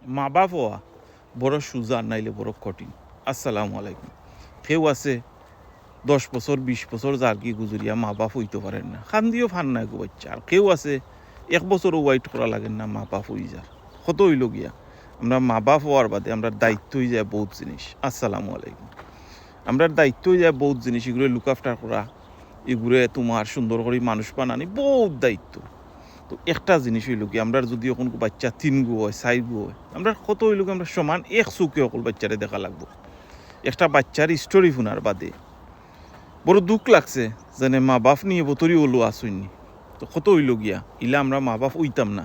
মা বাপ হওয়া বড় সুজা নাইলে বড় কঠিন। আসসালামু আলাইকুম। কেউ আছে 10 বছর 20 বছর যার কি গুজরিয়া মা বাপ হইতে পারেন না, খান্দিও ফান নাই গো বাচ্চা। আর কেউ আছে 1 বছরও ওয়াইট করা লাগেন না মা বাপ হয়ে যার। কত হইল গিয়া আমরা মা বাপ হওয়ার বাদে আমরা দায়িত্ব হয়ে যায় বহুত জিনিস। আসসালামু আলাইকুম। আমরা দায়িত্ব হয়ে যায় বহুত জিনিস, এগুলো লুক আফটার করা, এগুলো তোমার সুন্দর করে মানুষ বানানি, বহুত দায়িত্ব। তো একটা জিনিস হইল কি, আমরা যদি এখন বাচ্চা 3 গো হয় 4 গো হয়, আমরা কত হইল কি আমরা সমান এক চৌকে অকল বাচ্চারে দেখা লাগবো। একটা বাচ্চার স্টোরি শোনার বাদে বড় দুঃখ লাগছে যেন মা বাপ নিয়ে বতরি ওলো আসইনি। তো কত হইল গিয়া ইলা আমরা মা বাপ হইতাম না।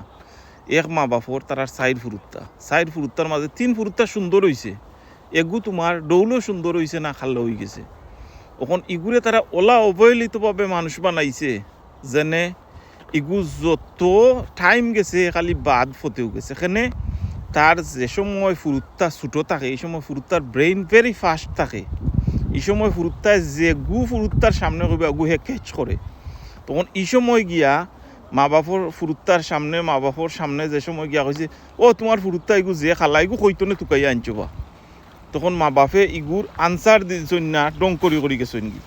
এক মা বাপর তার 4 ফুরুত্তার মাঝে 3 ফুরুত্তা সুন্দর হইছে, এগু তোমার ডৌলও সুন্দর হইছে না খাল্লা হয়ে গেছে। এখন ইগুরে তারা ওলা অবহেলিতভাবে মানুষ বানাইছে, যেনে ইগু যত টাইম গেছে খালি বাদ ফতেও গেছে। এখানে তার যে সময় ফুরুত্তা ছোটো থাকে, এই সময় ফুরুত্তার ব্রেইন ভেরি ফাস্ট থাকে। এই সময় ফুরুত্তায় যে ফুরুত্তার সামনে করবে গু হে ক্যাচ করে। তখন এই সময় গিয়া মা বাপর ফুরুত্তার সামনে, মা বাপর সামনে যে সময় গিয়া কইছে ও তোমার ফুরুত্তা ইগু যে খালা ইগু কইতনে টুকাইয়া আনছবা, তখন মা বাপে ইগুর আনসার দিছন না, ডং করি গেছেন কি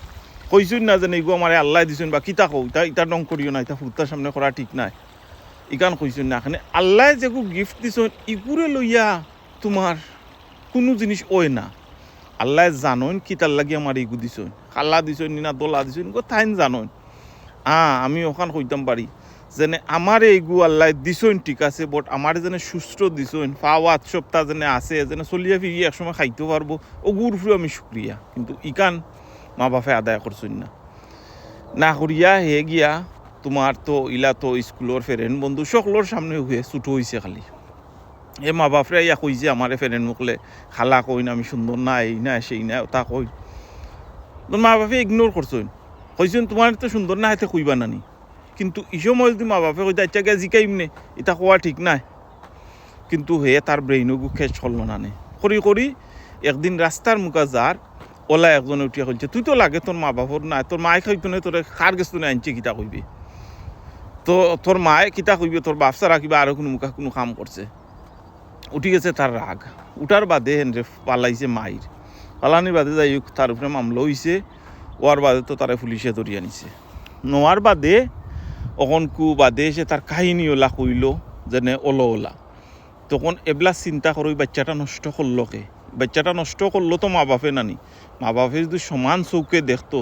কইছুন না যেন এগু আমার আল্লাহ দিছেন বা কিতা কও ইটা ডং করিও না, এটা ফুরুত্তার সামনে করা ঠিক নাই, ইগান কইছুন না। এখানে আল্লাহ যেগু গিফট দিছন ইগুরে লইয়া তোমার কোনো জিনিস ওই না। আল্লাহ জানোন কিতার লাগি আমার ইগু দিছন, খাল্লা দিছন না দোলা দিছন গো তাইন জানোন। আমি ওখান কইতাম পারি যেনে আমার এইগু আল্লাহ দিছন ঠিক আছে, বট আমার যেনে সুস্থ দিছন, পাওয়াত সপ্তাহ যেনে আছে, যেনে চলিয়া ফিরিয়ে একসময় খাইতে পারবো, ওগুর উপরে আমি শুক্রিয়া। কিন্তু ইকান মা বাপে আদায় করছেন না, না করিয়া হে গিয়া তোমার তো ইলা তো স্কুলের ফ্রেন্ড বন্ধু সকলের সামনে হয়ে ছুটো হয়েছে খালি। এ মা বাপরে ইয়া কইছে আমার ফ্রেন্ড মুখলে খালা কই না আমি সুন্দর না, এই না সেই না তা কই, মা বাপে ইগনোর করছেন, কইছেন তোমার তো সুন্দর না হাতে কইবা নানি। কিন্তু এই সময় যদি মা বাপে কইতে আচ্ছা গে জিকাইম নে, এটা কোয়া ঠিক নাই। কিন্তু হে তার ব্রেইনও খেস চলল না নে করি করি। একদিন রাস্তার মুখা যার ওলা একজনে উঠিয়া কইছে তুই তো লাগে তোর মা বাপর না, তোর মায় খাইতো না তোর খার গেছ না আনছে কিতা কইবি, তো তোর মায়ে কিতা কইবে, তোর বাপ সারা কিবা আরো কোনো মুখা কোনো কাম করছে। উঠি গেছে তার রাগ, উঠার বাদে হেন রে পালাইছে মাইর, পালানির বাদে যাই তার উপরে মামলা হইছে। ওয়ার বাদে তো তারা পুলিশে ধরিয়া নিছে। নোয়ার বাদে অকনকু বাদে সে তার কাহিনী ওলা কইল যেনে ওলা ওলা। তখন এবলা চিন্তা করো বাচ্চাটা নষ্ট করলো কে, বাচ্চাটা নষ্ট করলো তো মা বাপে নানি। মা বাপে যদি সমান চৌকে দেখতো,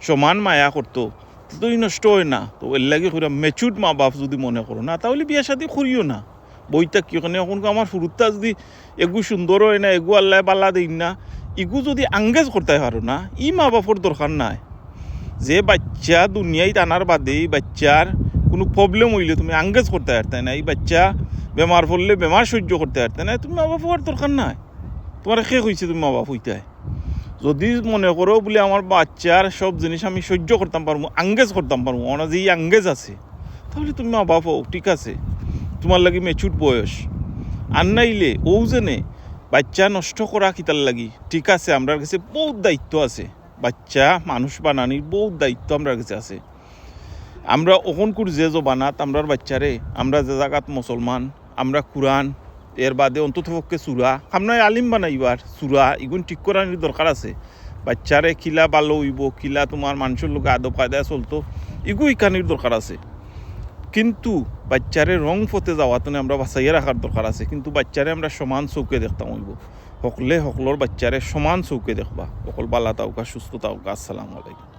সমান মায়া করতো, তো নষ্ট হয় না। তো এর লাগে মেচুর্ড মা বাপ যদি মনে করো না, তাহলে বিয়া শাদি করিও না। বইটা কি ওখানে এখন আমার ফুরুত্তা যদি এগু সুন্দর হয় না, এগু আল্লাহ পাল্লা দিন না, ইগু যদি আঙ্গেজ করতে পারো না, ই মা বাপর দরকার নাই। যে বাচ্চা দুনিয়ায় টানার বাদে এই বাচ্চার কোনো প্রবলেম হইলে তুমি আঙ্গেজ করতে পারতে না, এই বাচ্চা বেমার পড়লে বেমার সহ্য করতে পারতে না, তুমি মা বাপ হওয়ার দরকার নাই। তোমার শেষ হয়েছে তুমি মা বাপ হইতে। যদি মনে করো বলে আমার বাচ্চার সব জিনিস আমি সহ্য করতাম পারবো, আঙ্গেজ করতাম পারবো, আমার যে আঙ্গেজ আছে, তাহলে তুমি মা বাপ হোক, ঠিক আছে, তোমার লাগি মেচুর বয়স। আর নাইলে ও জেনে বাচ্চা নষ্ট করা কিতার লাগি, ঠিক আছে, আমার কাছে বহুত দায়িত্ব আছে, বাচ্চা মানুষ বানানির বহুত দায়িত্ব আমার কাছে আছে। আমরা অখনকুর যে জবানাত আমরার বাচ্চারে, আমরা যে জায়গাত মুসলমান, আমরা কোরআন এর বাদে অন্ততপক্ষে সুরা আপনার আলিম বানাইবার সুরা এগুন ঠিক করার দরকার আছে। বাচ্চারে কিলা ভালো হইব, কিলা তোমার মানুষের লোক আদব কায়দায় চলতো, এগু ইকানির দরকার আছে। কিন্তু বাচ্চারে রং পথে যাওয়াতে আমরা বাঁচাইয়া রাখার দরকার আছে। কিন্তু বাচ্চারে আমরা সমান চৌকে দেখতাম হইব, সকলে সকলের বাচ্চারে সমান চৌকে দেখবা, সকল বালা তাওকা সুস্থ তাওকা। আসসালামু আলাইকুম।